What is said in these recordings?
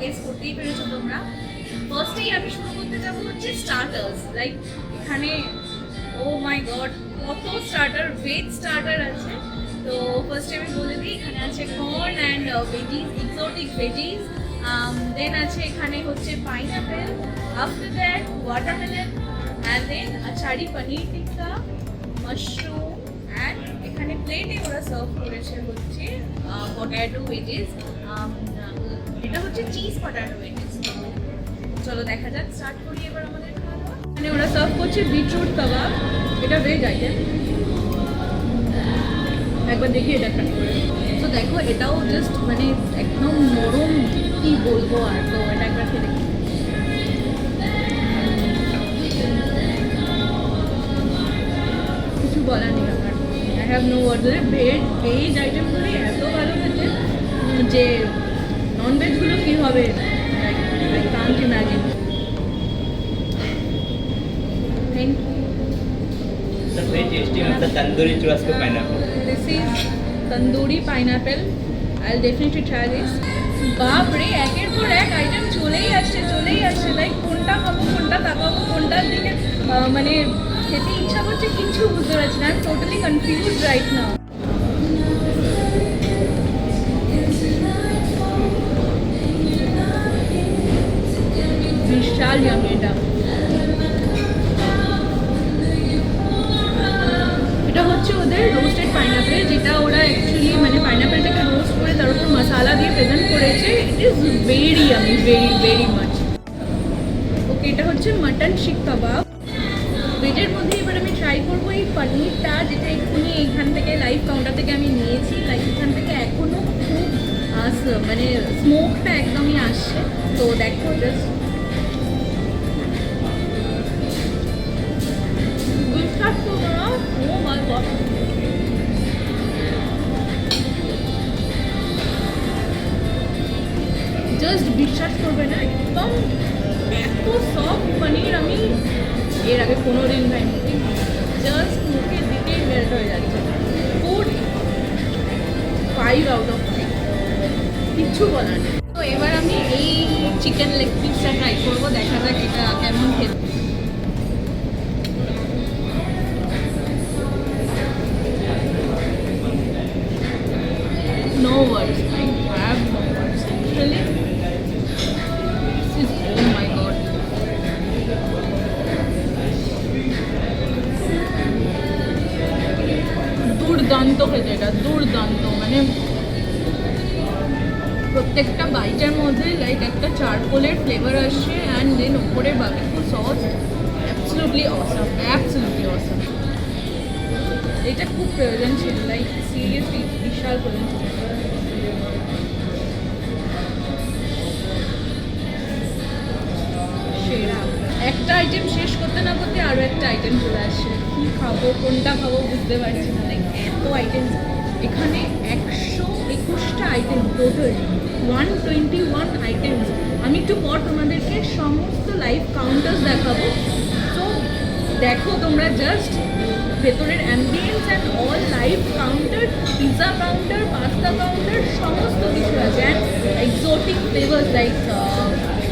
Guess করতেই পেরেছো তোমরা। ফার্স্টেই আমি শুরু করতে যাবো হচ্ছে স্টার্টার্স। লাইক এখানে ও মাই গড কত স্টার্টার, ভেজ স্টার্টার আছে। তো ফার্স্টে আমি বলে দিই, এখানে আছে corn and veggies, exotic veggies. Then আছে এখানে হচ্ছে pineapple, after that watermelon, and then achari paneer tikka, mushroom, and এখানে প্লেটে ওরা সার্ভ করেছে হচ্ছে পটেটো ভেজিস। এটা হচ্ছে চিজ পটেটো ভেজিস। চলো দেখা যাক, স্টার্ট করি এবার আমাদের খাওয়া দাওয়া। এখানে ওরা সার্ভ করছে বিটরুট কাবাব, এটা ভেজ আইটেম। একবার দেখি এটা ট্রাই করে। তো দেখো এটাও জাস্ট মানে একদম নরম, কি বলবো আর। তো এটা একবার খেয়ে দেখি। কিছু বলার নেই আমার, I have no word. Veg আইটেমগুলি এত ভালো খেতে যে ননভেজগুলো কী হবে I can't imagine. Thank you. Very tasty with the tandoori churrasco pineapple. This is tandoori pineapple. I'll definitely try this. বাপ রে, একের পর এক আইটেম চলেই আসছে। লাইক কোনটা খাবো, কোনটা তাকাবো, কোনটার দিকে মানে খেতে ইচ্ছা করছে কিছু বুঝতে পারছি না। I am totally confuse right now. বিশাল ইয়ামি এটা। এটা হচ্ছে ওদের রোস্টেড পাইনাপেল, যেটা ওরা অ্যাকচুয়ালি মানে পাইনাপেলটাকে রোস্ট করে তার উপর মশলা দিয়ে প্রেজেন্ট করেছে। It is very yummy, very very much. Okay, এটা হচ্ছে মাটন শিক কাবাব। ভেজের মধ্যে এবার আমি ট্রাই করবো এই পনিরটা, যেটা এক্ষুনি এইখান থেকে লাইভ কাউন্টার থেকে আমি নিয়েছি। লাইক এখান থেকে এখনও খুব মানে স্মোকটা একদমই আসছে। তো দেখো জাস্ট বিশ্বাস করবো না, ও মাই গড, জাস্ট বিশ্বাস করবে না, একদম এত সফট পনির আমি এর আগে কোনোদিন খাইনি। জাস্ট মুখে দিতেই মেল্ট হয়ে যাচ্ছে। ফুড 5 আউট অফ 5, কিচ্ছু বলার নেই। তো এবার আমি এই চিকেন লেগ পিসটা ট্রাই করবো, দেখা যাক এটা কেমন খেতে। No words, I have no words. Actually, this is, oh my god. দুর্দান্ত খেতে এটা, দুর্দান্ত। মানে প্রত্যেকটা বাইটের মধ্যে লাইক একটা চারকোলের ফ্লেভার আসছে, অ্যান্ড দেন ওপরে barbecue sauce. Absolutely awesome, absolutely awesome. এটা খুব প্রয়োজন ছিল, লাইক সিরিয়াসলি বিশাল প্রয়োজন ছিল। সেরা একটা আইটেম শেষ করতে না করতে আরও একটা আইটেম চলে আসছে। কী খাবো, কোনটা খাবো বুঝতে পারছি না। লাইক এত আইটেম এখানে, 121টা আইটেম টোটাল, 121 আইটেমস। আমি একটু পর তোমাদেরকে সমস্ত লাইভ কাউন্টার্স দেখাবো। তো দেখো তোমরা জাস্ট ভেতরের ambience and all live counter, pizza counter, pasta counter, সমস্ত কিছু আছে। অ্যান্ড এক্সোটিক ফ্লেভার্স, লাইক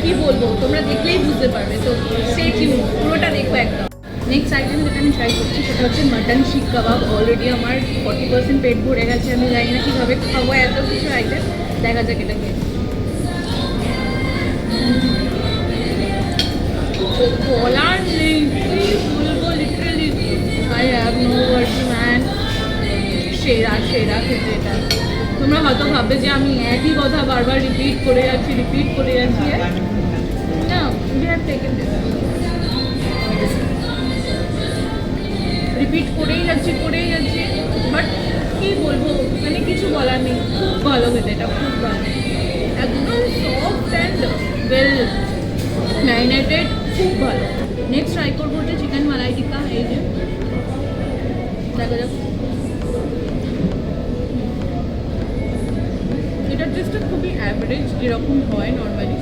কী বলবো, তোমরা দেখলেই বুঝতে পারবে। তো স্টে টিউন, পুরোটা দেখো একদম। নেক্সট আইটেম যেটা আমি ট্রাই করছি সেটা হচ্ছে মাটন শিক কাবাব। অলরেডি আমার 40% পেট ভরে গেছে। আমি জানি না কীভাবে খাবো এত কিছু আইটেম। দেখা যাক এটা খেয়ে। বলার নেই, কী বলবো, literally I have no words man. সেরা সেরা খেতে এটা। তোমরা হয়তো ভাববে যে আমি একই কথা বারবার রিপিট করে যাচ্ছি। না, we have taken this, repeat করেই যাচ্ছি। বাট কী বলবো, মানে কিছু বলার নেই। খুব ভালো খেতে এটা, খুব ভালো, একদম সফট অ্যান্ড ওয়েল ম্যারিনেটেড, খুব ভালো। নেক্সট ট্রাই করবো হচ্ছে চিকেন মালাই টিক্কা। এই যে দেখা যাক। এটার টেস্টটা খুবই অ্যাভারেজ, যেরকম হয় নর্মালি।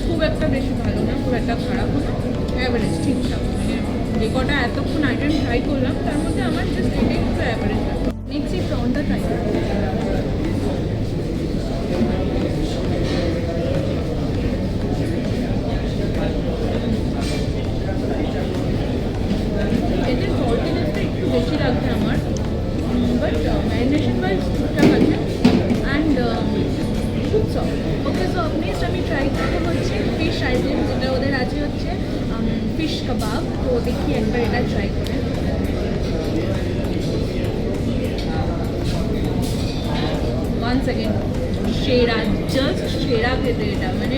খুব একটা বেশি ভালো না, খুব একটা খারাপও না, অ্যাভারেজ, ঠিকঠাক। মানে যে কটা এতক্ষণ আইটেম ট্রাই করলাম তার মধ্যে আমার জাস্ট এটাই একটু অ্যাভারেজ লাগে। নেক্সট এই প্রনটা ট্রাই করবো। আইটেম, যেটা ওদের আছে হচ্ছে ফিশ কাবাব। তো দেখি একবার এটা ট্রাই করে। ওয়ান সেকেন্ড, সেরা, জাস্ট সেরা খেতে এটা, মানে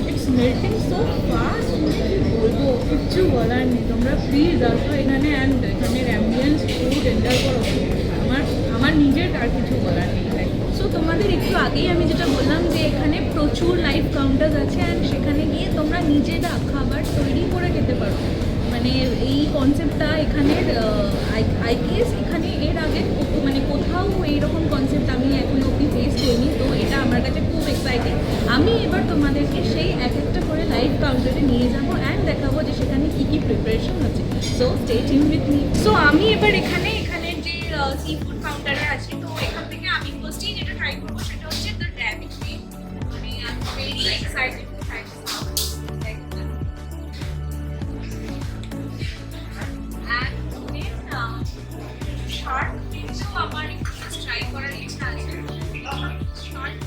ইটস মেল্টিং সো ফাস্ট, কি বলবো, কিচ্ছু বলার নেই। তোমরা প্লিজ আসো এখানে অ্যান্ড এখানের অ্যাম্বিয়েন্স ফুড এনজয় করো। আমার আমার নিজের আর কিছু বলার নেই। সো তোমাদের একটু আগেই আমি যেটা বললাম যে এখানে প্রচুর লাইভ কাউন্টার্স আছে অ্যান্ড সেখানে গিয়ে তোমরা নিজেরা খাবার তৈরি করে খেতে পারো। মানে এই কনসেপ্টটা এখানের আই গেস এখানে এর আগে মানে কোথাও এইরকম কনসেপ্ট আমি এখনো অব্দি ফেস করিনি। তো এটা আমার কাছে খুব এক্সাইটিং। আমি এবার তোমাদেরকে সেই এক একটা করে লাইভ কাউন্টারে নিয়ে যাবো অ্যান্ড দেখাবো যে সেখানে কী কী প্রিপারেশন হচ্ছে। So stay tune with me. So আমি এবার এখানের যে সি ফুড কাউন্টারে আছি, তো এখান থেকে আমি ফার্স্টেই যেটা ট্রাই করবো সেটা হচ্ছে দ্য র্যাবিট ফিশ। মানে আমি very excited to try this. Shark ফিশও আমার একটু ট্রাই করার ইচ্ছা আছে। শার্ক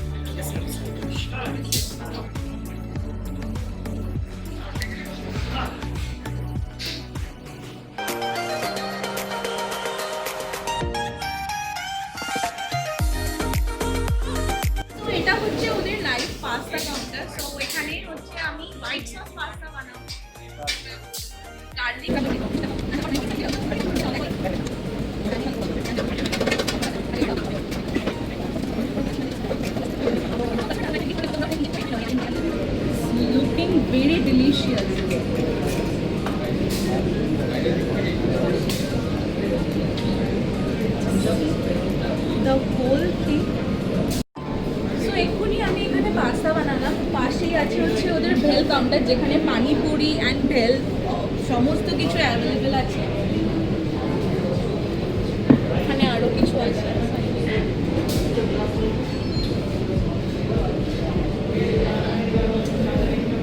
এটা হচ্ছে ওদের লাইভ পাস্তা কাউন্টার। সো এখানে হচ্ছে আমি হোয়াইট সস পাস্তা বানাবো, garlic looking very delicious. The whole thing. So এক্ষুনি আমি এখানে পাস্তা বানালাম। পাশেই আছে হচ্ছে ওদের ভেল কাউন্টার, যেখানে পানিপুরি অ্যান্ড ভেল সমস্ত কিছু অ্যাভেলেবেল আছে। এখানে আরও কিছু আছে।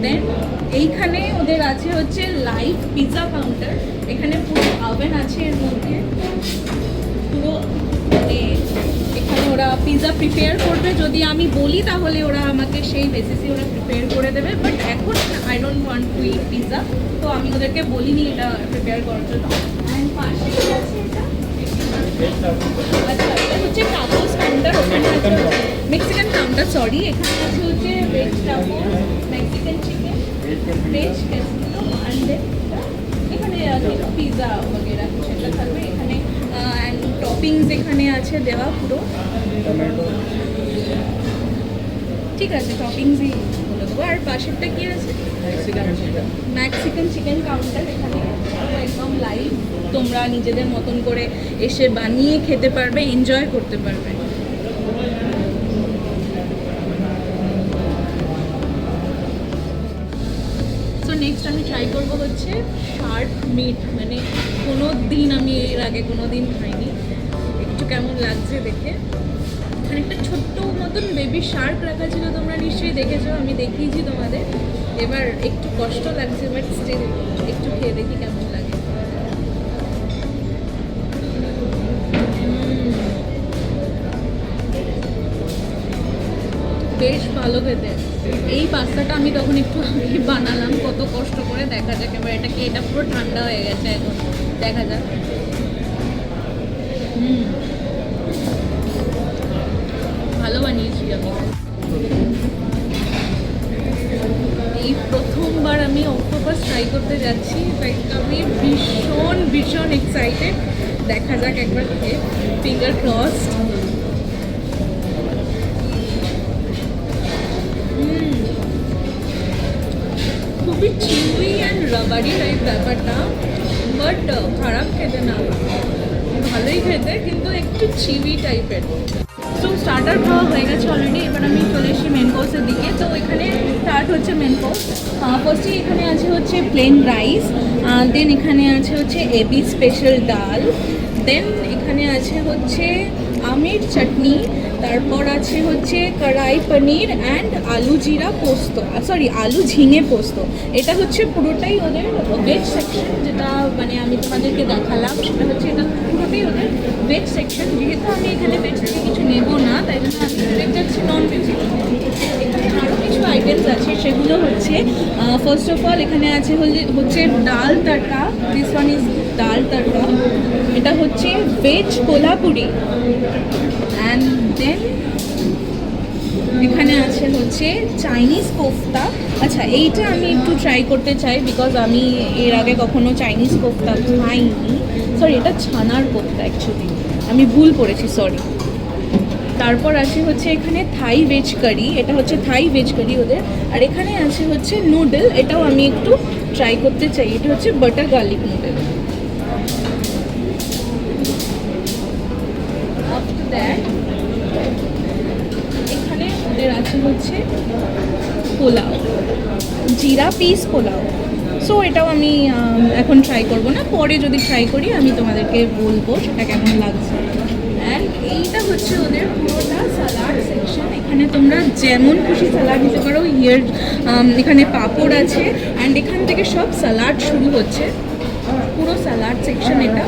দেন এইখানে ওদের আছে হচ্ছে লাইভ পিৎজা কাউন্টার। এখানে পুরো ওভেন আছে এর মধ্যে, পুরো মানে এখানে ওরা পিৎজা প্রিপেয়ার করবে। যদি আমি বলি তাহলে ওরা আমাকে সেই বেসিসে ওরা প্রিপেয়ার করে দেবে। বাট এখন I don't want to it pizza, তো আমি ওদেরকে বলিনি এটা প্রিপেয়ার করার জন্য। অ্যান্ড পাশে আছে এটা, আচ্ছা এটা হচ্ছে টাকোস কাউন্টার। ওখানে আছে মেক্সিকান কাউন্টার, সরি। এখানে আছে হচ্ছে veg tacos, Mexican chicken, veg pesto, and then এখানে পিৎজা বগেরা সেটা থাকবে এখানে। অ্যান্ড টপিংস এখানে আছে দেওয়া পুরো, ঠিক আছে টপিংসই বলে দেবো। আর পাশেরটা কি আছে? Mexican chicken counter. এখানে একদম লাইভ, তোমরা নিজেদের মতন করে এসে বানিয়ে খেতে পারবে, এনজয় করতে পারবে। সো নেক্সট আমি ট্রাই করবো হচ্ছে শার্ক মিট। মানে কোনো দিন আমি এর আগে কোনো দিন খাইনি, একটু কেমন লাগছে দেখে। এখানে একটা ছোট্ট মতন বেবি শার্ক রাখা ছিল, তোমরা নিশ্চয়ই দেখেছো, আমি দেখিয়েছি তোমাদের। এবার একটু কষ্ট লাগছে, বাট স্টিল একটু খেয়ে দেখি কেমন লাগে। বেশ ভালো খেতে। এই পাস্তাটা আমি তখন একটু আগে বানালাম কত কষ্ট করে, দেখা যাক এবার এটা পুরো ঠান্ডা হয়ে গেছে এখন, দেখা যাক। ভালো বানিয়েছি আমি। এই প্রথমবার আমি অক্টোপাস ট্রাই করতে যাচ্ছি, তাই আমি ভীষণ ভীষণ এক্সাইটেড। দেখা যাক একবার খেয়ে, ফিঙ্গার ক্রসড। খুবই চিউই অ্যান্ড রাবারি টাইপ ব্যাপারটা, বাট খারাপ খেতে না, ভালোই খেতে, কিন্তু একটু চিউই টাইপের। সো স্টার্টার খাওয়া হয়ে গেছে অলরেডি, এবার আমি চলে এসেছি মেন কোর্সের দিকে। তো এখানে স্টার্ট হচ্ছে মেন কোর্স। ফার্স্টে এখানে আছে হচ্ছে প্লেন রাইস, দেন এখানে আছে হচ্ছে এবি স্পেশাল ডাল, দেন এখানে আছে হচ্ছে আমের চাটনি, তারপর আছে হচ্ছে কড়াই পনির অ্যান্ড আলু জিরা পোস্ত, সরি আলু ঝিঙে পোস্ত। এটা হচ্ছে পুরোটাই ওদের ভেজ সেকশন, যেটা মানে আমি তোমাদেরকে দেখালাম, সেটা হচ্ছে এটা পুরোটাই ওদের ভেজ সেকশন। যেহেতু আমি এখানে ভেজ থেকে কিছু নেবো না, তাই জন্য আমি ডিরেক্ট যাচ্ছি নন ভেজ। এখানে আরও কিছু আইটেমস আছে, সেগুলো হচ্ছে ফার্স্ট অফ অল এখানে আছে হচ্ছে ডাল তড়কা, দিস ওয়ান ইজ ডাল তড়কা, এটা হচ্ছে ভেজ কোলাপুরি, অ্যান্ড দেন এখানে আছে হচ্ছে চাইনিজ কোফতা। আচ্ছা, এইটা আমি একটু ট্রাই করতে চাই বিকজ আমি এর আগে কখনো চাইনিজ কোফতা খাইনি। সরি, এটা ছানার কোফতা অ্যাকচুয়ালি, আমি ভুল করেছি, সরি। তারপর আছে হচ্ছে এখানে থাই ভেজ কারি, এটা হচ্ছে থাই ভেজ কারি ওদের। আর এখানে আছে হচ্ছে নুডল, এটাও আমি একটু ট্রাই করতে চাই, এটা হচ্ছে butter garlic noodle. After that এখানে ওদের আছে হচ্ছে পোলাও, জিরা পিস পোলাও। সো এটাও আমি এখন ট্রাই করব না, পরে যদি ট্রাই করি আমি তোমাদেরকে বলবো সেটা কেমন লাগছে। অ্যান্ড এইটা হচ্ছে ওদের পুরোটা স্যালাড সেকশন, এখানে তোমরা যেমন খুশি স্যালাড নিতে পারো। হিয়ার এখানে পাঁপড় আছে, অ্যান্ড এখান থেকে সব স্যালাড শুরু হচ্ছে, পুরো স্যালাড সেকশন এটা।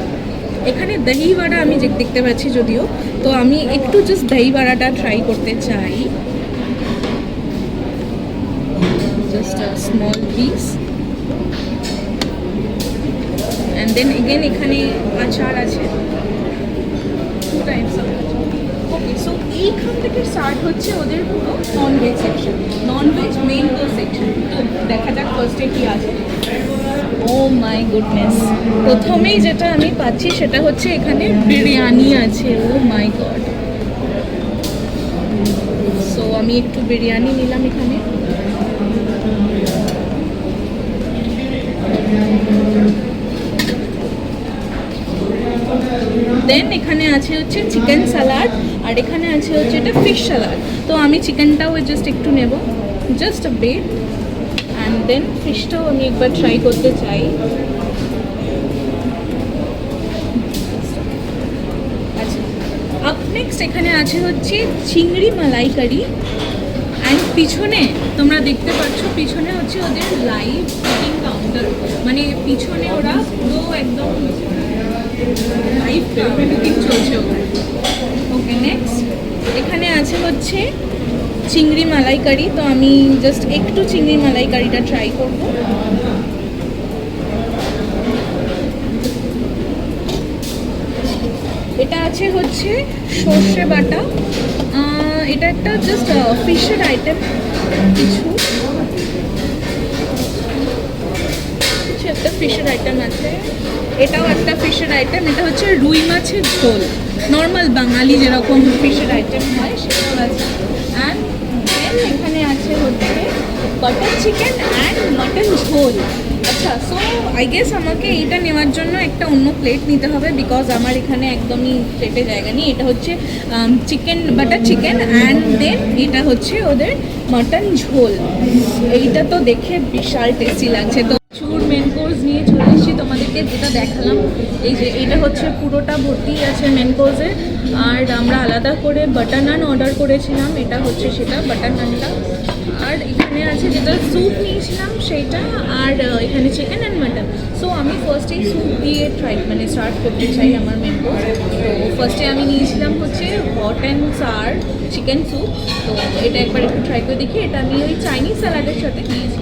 এখানে দহি বাড়া আমি দেখতে পাচ্ছি যদিও, তো আমি একটু জাস্ট দহি বাড়াটা ট্রাই করতে চাই, just a small piece. And then again এখানে আচার আছে, টু টাইপস অফ আচার। ওকে, সো এইখান থেকে স্টার্ট হচ্ছে ওদের পুরো non veg section, non veg main course section. তো দেখা যাক ফার্স্টে কী আছে। ও মাই গুডনেস, প্রথমেই যেটা আমি পাচ্ছি সেটা হচ্ছে এখানে বিরিয়ানি আছে। ও মাই গড, সো আমি একটু বিরিয়ানি নিলাম এখানে। দেন এখানে আছে হচ্ছে চিকেন স্যালাড, আর এখানে আছে হচ্ছে এটা ফিশ স্যালাড। তো আমি চিকেনটাও জাস্ট একটু নেব, just a bit, and then ফিশটাও আমি একবার ট্রাই করতে চাই। আচ্ছা, আপ নেক্সট এখানে আছে হচ্ছে চিংড়ি মালাইকারি, অ্যান্ড পিছনে তোমরা দেখতে পাচ্ছ, পিছনে হচ্ছে ওদের লাইভ কুকিং কাউন্টার, মানে পিছনে ওরা পুরো একদম লাইভ কুকিং চলছে ওখানে। ওকে, নেক্সট এখানে আছে হচ্ছে চিংড়ি মালাইকারি, তো আমি জাস্ট একটু চিংড়ি মালাইকারিটা ট্রাই করব। এটা আছে হচ্ছে সর্ষে বাটা, এটা একটা জাস্ট ফিশের আইটেম, কিছু একটা ফিশের আইটেম আছে, এটাও একটা ফিশের আইটেম। এটা হচ্ছে রুই মাছের ঝোল, নর্মাল বাঙালি যেরকম ফিশের আইটেম হয় সেটাও আছে। অ্যান্ড দেন এখানে আছে হচ্ছে বাটার চিকেন অ্যান্ড মাটন ঝোল। আচ্ছা, সো আই গেস আমাকে এইটা নেওয়ার জন্য একটা অন্য প্লেট নিতে হবে, বিকজ আমার এখানে একদমই প্লেটে জায়গা নেই। এটা হচ্ছে chicken, butter chicken, and then এটা হচ্ছে ওদের মাটন ঝোল। এইটা তো দেখে বিশাল টেস্টি লাগছে। তো চুর মেন কোর্স নিয়ে চলে এসেছি তোমাদেরকে, যেটা দেখালাম। এই যে এটা হচ্ছে পুরোটা ভর্তি আছে মেন কোর্সে, আর আমরা আলাদা করে বাটার নান অর্ডার করেছিলাম, এটা হচ্ছে সেটা বাটার নানটা। আর এখানে আছে যেটা স্যুপ নিয়েছিলাম সেইটা, আর এখানে চিকেন অ্যান্ড মাটন। সো আমি ফার্স্টেই স্যুপ দিয়ে স্টার্ট করতে চাই আমার মেন কোর্স। তো ফার্স্টে আমি নিয়েছিলাম হচ্ছে hot and sir chicken soup, তো এটা একবার একটু ট্রাই করে দেখি। এটা আমি ওই চাইনিজ স্যালাডের সাথে নিয়েছি,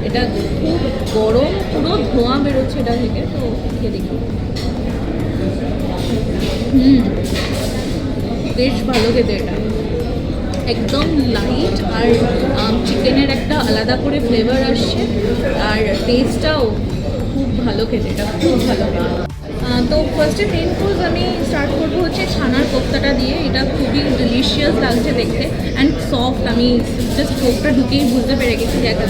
এটা খুব গরম, পুরো ধোঁয়া বেরোচ্ছে এটা থেকে, তো খেয়ে দেখি। বেশ ভালো খেতে, এটা একদম লাইট, আর চিকেনের একটা আলাদা করে ফ্লেভার আসছে, আর টেস্টটাও খুব ভালো খেতে, এটা খুব ভালো খেতে। তো ফার্স্টে মেন কোর্স আমি স্টার্ট করবো হচ্ছে ছানার কোফতাটা দিয়ে। এটা খুবই ডিলিশিয়াস লাগছে দেখতে, অ্যান্ড সফট। আমি জাস্ট কোফটা ঢুকেই বুঝতে পেরে গেছি যে একটা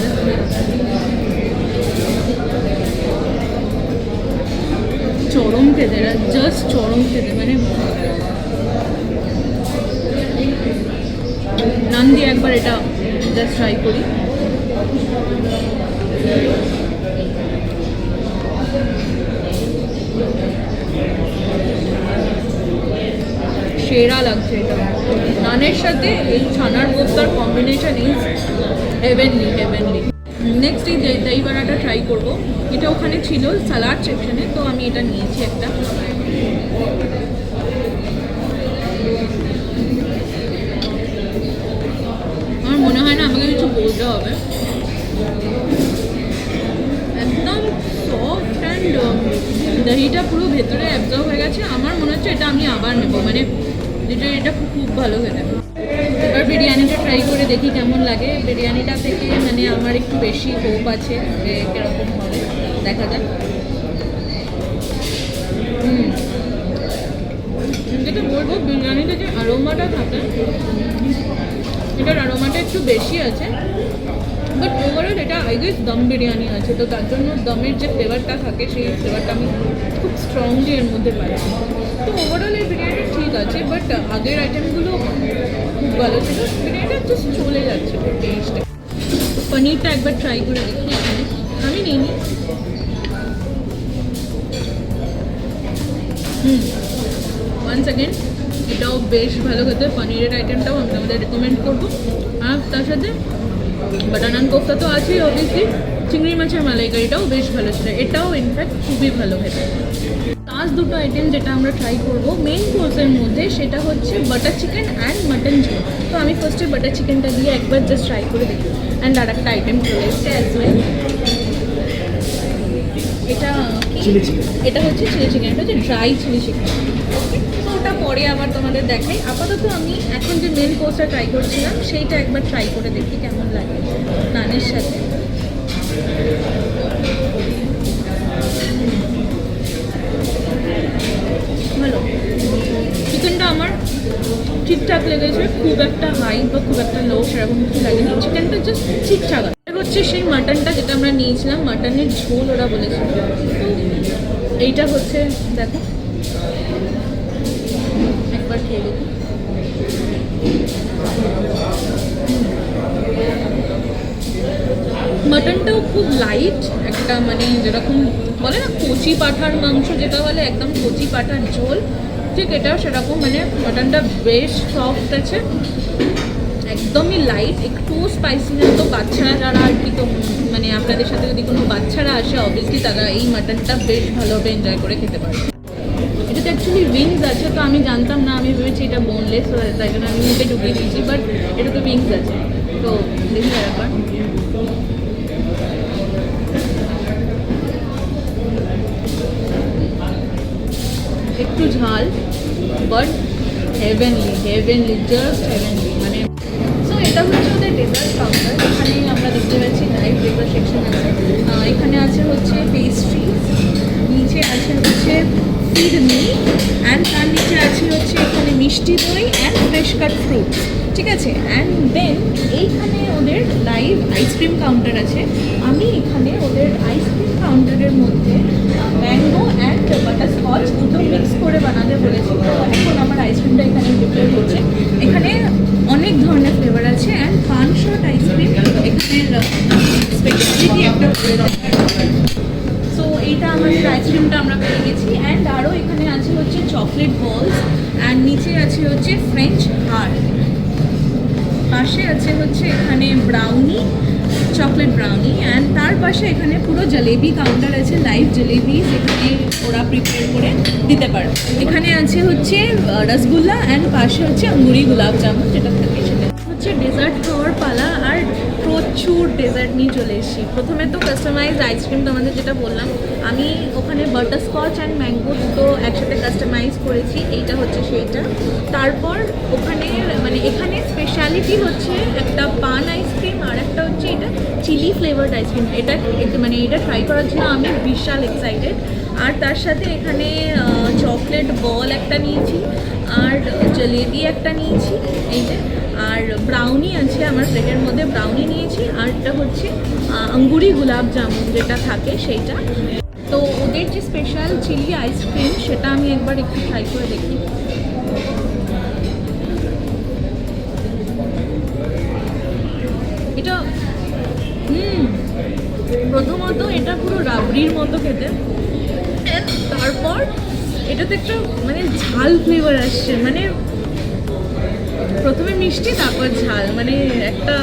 চরম খেতে, এটা জাস্ট চরম খেতে, মানে নান দিয়ে একবার এটা জাস্ট ট্রাই করি। সেরা লাগছে এটা, নানের সাথে এই ছানার কোফতার combination is heavenly heavenly. Next এই দই বাড়াটা ট্রাই করবো, এটা ওখানে ছিল স্যালাড সেকশনে, তো আমি এটা নিয়েছি একটা। আমার মনে হয় না আমাকে কিছু বলতে হবে, দইটা পুরো ভেতরে অ্যাবজর্ব হয়ে গেছে। আমার মনে হচ্ছে এটা আমি আবার নেবো, মানে এটা খুব ভালো খেতে। এবার বিরিয়ানিটা ট্রাই করে দেখি কেমন লাগে। বিরিয়ানিটা থেকে মানে আমার একটু বেশি হোপ আছে যে কীরকম হবে, দেখা যাক। যেটা বলবো, বিরিয়ানিতে যে অ্যারোমাটা থাকে এটার অ্যারোমাটা একটু বেশি আছে, বাট ওভারঅল এটা আই গেস দম বিরিয়ানি আছে, তো তার জন্য দমের যে ফ্লেভারটা থাকে সেই ফ্লেভারটা আমি খুব স্ট্রংলি এর মধ্যে পাচ্ছি। তো ওভারঅল এই বিরিয়ানি ঠিক আছে, বাট আগের আইটেমগুলো খুব ভালো ছিল। বিরিয়ানিটা জাস্ট চলে যাচ্ছে টেস্টে। পনিরটা একবার ট্রাই করে দেখি এখানে, আমি নিইনি। ওয়ান্স অ্যাগেন এটাও বেশ ভালো খেতে। পনিরের আইটেমটাও আমি আমাদের রেকমেন্ড করবো। আর তার সাথে বাটার নান কোফতা তো আছেই অবভিয়াসলি, চিংড়ি মাছের মালাইকারিটাও বেশ ভালো ছিল, এটাও ইনফ্যাক্ট খুবই ভালো খেতে। লাস্ট দুটো আইটেম যেটা আমরা ট্রাই করবো মেইন কোর্সের মধ্যে, সেটা হচ্ছে বাটার চিকেন অ্যান্ড মাটন ঝোল। তো আমি ফার্স্টে বাটার চিকেনটা দিয়ে একবার জাস্ট ট্রাই করে দেখি। অ্যান্ড আর একটা আইটেম চলে এসছে অ্যাজ ওয়েল, এটা হচ্ছে চিলি চিকেন, এটা হচ্ছে ড্রাই চিলি চিকেন। ওকে, তো ওটা পরে আবার তোমাদের দেখাই। আপাতত আমি এখন যে মেন কোর্সটা ট্রাই করছিলাম সেইটা একবার ট্রাই করে দেখি কেমন লাগে নানের সাথে। ভালো, চিকেনটা আমার ঠিকঠাক লেগেছে, খুব একটা হাই বা খুব একটা লো সেরকম কিছু লাগেনি। চিকেনটা জাস্ট ঠিকঠাক আছে। হচ্ছে সেই মাটনটা যেটা আমরা নিয়েছিলাম, মাটনের ঝোল ওরা বলেছিল। তো এইটা হচ্ছে দেখো, একবার খেয়ে দেখি। মাটনটাও খুব লাইট একটা, মানে যেরকম বলে না কচি পাঁঠার মাংস যেটা বলে, একদম কচি পাঁঠার ঝোল, ঠিক এটাও সেরকম। মানে মাটনটা বেশ সফট আছে, একদমই লাইট, একটু স্পাইসি না। তো বাচ্চারা যারা আর কি, তো মানে আপনাদের সাথে যদি কোনো বাচ্চারা আসে অবভিয়াসলি তারা এই মাটনটা বেশ ভালোভাবে এনজয় করে খেতে পারে। এটাতে অ্যাকচুয়ালি উইংস আছে, তো আমি জানতাম না, আমি ভেবেছি এটা বোনলেস, তাই জন্য আমি মুখে ঢুকিয়ে দিয়েছি, বাট এটাতে উইংস আছে। তো দেখি একবার, একটু ঝাল, বাট হেভেনলি, জাস্ট হেভেনলি। মানে সো এটা হচ্ছে ওদের ডেজার্ট কাউন্টার। এখানেই আমরা দেখতে পাচ্ছি লাইভ ডেজার্ট সেকশন আছে। এখানে আছে হচ্ছে পেস্ট্রি, নিচে আছে হচ্ছে ফিরনি, অ্যান্ড তার নিচে আছে হচ্ছে এখানে মিষ্টি দই অ্যান্ড ফ্রেশ কাট ফ্রুটস, ঠিক আছে। অ্যান্ড দেন এইখানে ওদের লাইভ আইসক্রিম কাউন্টার আছে। আমি এখানে ওদের আইসক্রিম কাউন্টারের মধ্যে ম্যাঙ্গো অ্যান্ড বাটারস্কচ দুটো মিক্স করে বানাতে বলেছি। তো এখন আমার আইসক্রিমটা এখানে প্রিপেয়ার হচ্ছে। এখানে অনেক ধরনের ফ্লেভার আছে, অ্যান্ড পানশট আইসক্রিম এখানের স্পেশালিটি একটা। সো এইটা আমাদের আইসক্রিমটা আমরা পেয়ে গেছি। অ্যান্ড আরও এখানে আছে হচ্ছে চকলেট বলস, অ্যান্ড নিচে আছে হচ্ছে ফ্রেঞ্চ হার্ট, পাশে আছে হচ্ছে এখানে ব্রাউনি, চকলেট ব্রাউনি, অ্যান্ড তার পাশে এখানে পুরো জলেবি কাউন্টার আছে, লাইভ জলেবি এখানে ওরা প্রিপেয়ার করে দিতে পারে। এখানে আছে হচ্ছে রসগোল্লা, অ্যান্ড পাশে হচ্ছে আঙ্গুরি গোলাপ জামুন যেটা থাকে সেটা হচ্ছে ডেজার্ট খাওয়ার পালা। আর প্রচুর ডেজার্ট নিয়ে চলে এসেছি। প্রথমে তো কাস্টমাইজ আইসক্রিম, তোমাদের যেটা বললাম, আমি ওখানে বাটারস্কচ অ্যান্ড ম্যাঙ্গো দুটো একসাথে কাস্টমাইজ করেছি, এইটা হচ্ছে সেইটা। তারপর ওখানে মানে এখানে স্পেশালিটি হচ্ছে একটা পান আইসক্রিম, আর একটা হচ্ছে এটা চিলি ফ্লেভার্ড আইসক্রিম। এটা মানে এটা ট্রাই করার জন্য আমি বিশাল এক্সাইটেড। আর তার সাথে এখানে চকলেট বল একটা নিয়েছি, আর জলেবি একটা নিয়েছি এই যে, আর ব্রাউনি আছে আমার প্লেটের মধ্যে, ব্রাউনি নিয়েছি, আর এটা হচ্ছে আঙ্গুরি গোলাপ জামুন যেটা থাকে সেইটা। তো ওদের যে স্পেশাল চিলি আইসক্রিম সেটা আমি একবার একটু ট্রাই করে দেখি। এটা প্রথমত এটা পুরো রাবড়ির মতো খেতে, তারপর এটাতে একটা মানে ঝাল ফ্লেভার আসছে, মানে প্রথমে মিষ্টি তারপর ঝাল, মানে একটা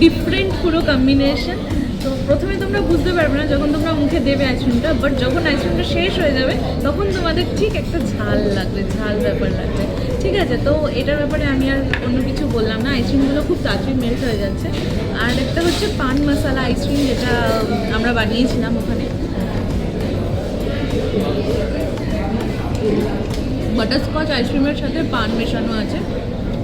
ডিফারেন্ট পুরো কম্বিনেশন। তো প্রথমে তোমরা বুঝতে পারবে না যখন তোমরা মুখে দেবে আইসক্রিমটা, বাট যখন আইসক্রিমটা শেষ হয়ে যাবে তখন তোমাদের ঠিক একটা ঝাল লাগবে, ঝাল ব্যাপার লাগবে, ঠিক আছে। তো এটার ব্যাপারে আমি আর অন্য কিছু বললাম না, আইসক্রিমগুলো খুব তাড়াতাড়ি মেল্ট হয়ে যাচ্ছে। আর একটা হচ্ছে পান মশালা আইসক্রিম যেটা আমরা বানিয়েছিলাম ওখানে, বাটারস্কচ আইসক্রিমের সাথে পান মেশানো আছে,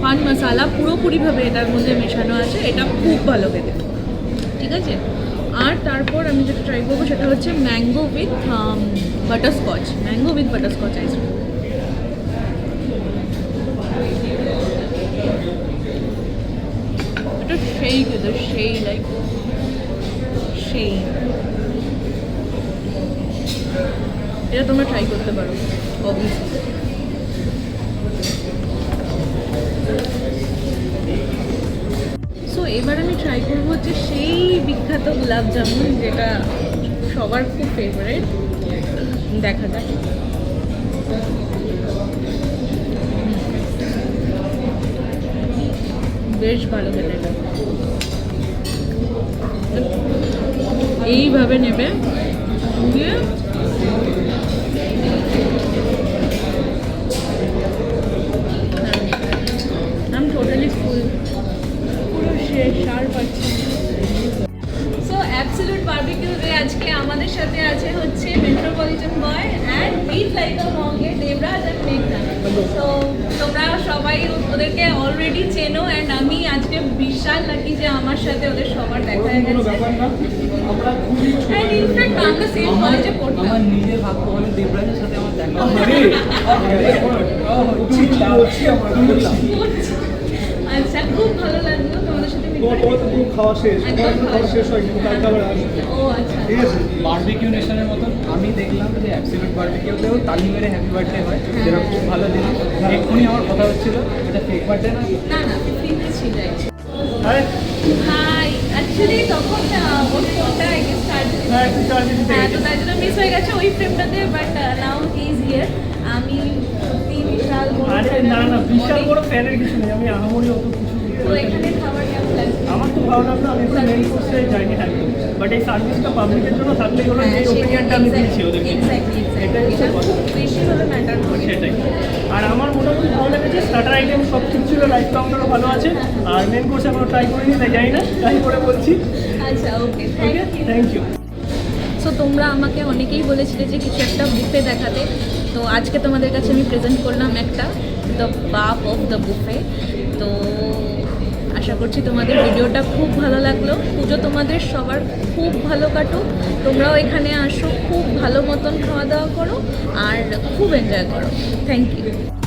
পান মশলা পুরোপুরিভাবে এটার মধ্যে মেশানো আছে, এটা খুব ভালো খেতে, ঠিক আছে। আর তারপর আমি যেটা ট্রাই করবো সেটা হচ্ছে mango with butterscotch, mango with butterscotch ice cream. এটা সেই খেতে, সেই লাইক সেই, এটা তোমরা ট্রাই করতে পারো অবভিয়াসলি। সো এবার আমি ট্রাই করবো হচ্ছে সেই বিখ্যাত গোলাপ জামুন, যেটা সবার খুব ফেভারিট। দেখা যাক। বেশ ভালো খেতে এটা, এইভাবে নেবে দিয়ে আমি টোটালি ফুল পুরো শেষ, আর পাচ্ছি। সো অ্যাবসলিউট বারবিকিউতে আজকে আমাদের সাথে আছে হচ্ছে metropolitan boy and beat like a মঙ্গে দেবরাজ অ্যান্ড মেঘনা। তো তোমরা সবাই ওদেরকে অলরেডি চেনো, অ্যান্ড আমি আজকে বিশাল লাকি যে আমার সাথে ওদের সবার দেখা হয়ে গেছে। অ্যান্ড ইনফ্যাক্ট আমরা সেম কলেজে পড়তাম। আমার নিজের ভাগ্য হলো দেবরাজের সাথে আমার দেখা আচ্ছা, খুব ভালো লাগলো তোমাদের সাথে meet করে। খাওয়া শেষ, একদম খাওয়া শেষ হয় কিন্তু কালকে আবার আসবে। ও আচ্ছা, ঠিক আছে, বারবিকিউ নেশনের মতন আমি দেখলাম যে অ্যাবসলিউট বারবিকিউতেও তালি মেরে হ্যাপি বার্থডে হয়, যেটা খুব ভালো জিনিস। এক্ষুনি আমার কথা হচ্ছিল এটা ফেক বার্থডে না। না না 15 ছিল হ্যাঁ হাই। অ্যাকচুয়ালি তখন ওর ফোনটা হ্যাঁ একটু চার্জ দিতে হ্যাঁ, তো তাই জন্য মিস হয়ে গেছে ওই ফ্রেমটাতে। But now he is here. আমি সত্যি বিশাল বড় আরে fan না না, আমার বিশাল অনেক- বড় ফ্যানের কিছু নেই, আমি আহামরি অত কিছু তো এখানে খাবার কেমন লাগছে? আমার তো ভালো লাগলো। আমি তো মেন কোর্সে যাইনি থাকতো, বাট এই সার্ভিসটা পাবলিকের জন্য থাকলেই হলো, হ্যাঁ, যে ওপিনিয়নটা আমি দিয়েছি ওদেরকে, exactly, এটাই হচ্ছে এটা কথা। খুব বেশি ভাবে ম্যাটার করে। সেটাই। আর আমার মোটামুটি ভালো লেগেছে, স্টার্টার আইটেম সব ঠিক ছিল, লাইট কাউন্টারও ভালো আছে। আর মেন কোর্সে এখনো ট্রাই করিনি, তাই জানি না, ট্রাই করে বলছি। আচ্ছা, okay, okay, thank you. Thank you. So তোমরা আমাকে অনেকেই বলেছিলে যে কিছু একটা বুফে দেখাতে, তো আজকে তোমাদের কাছে আমি প্রেজেন্ট করলাম একটা দ্য বাপ অফ দ্য বুফে। তো আশা করছি তোমাদের ভিডিওটা খুব ভালো লাগলো। পুজো তোমাদের সবার খুব ভালো কাটুক, তোমরাও এখানে আসো, খুব ভালো মতন খাওয়া দাওয়া করো আর খুব এনজয় করো। Thank you.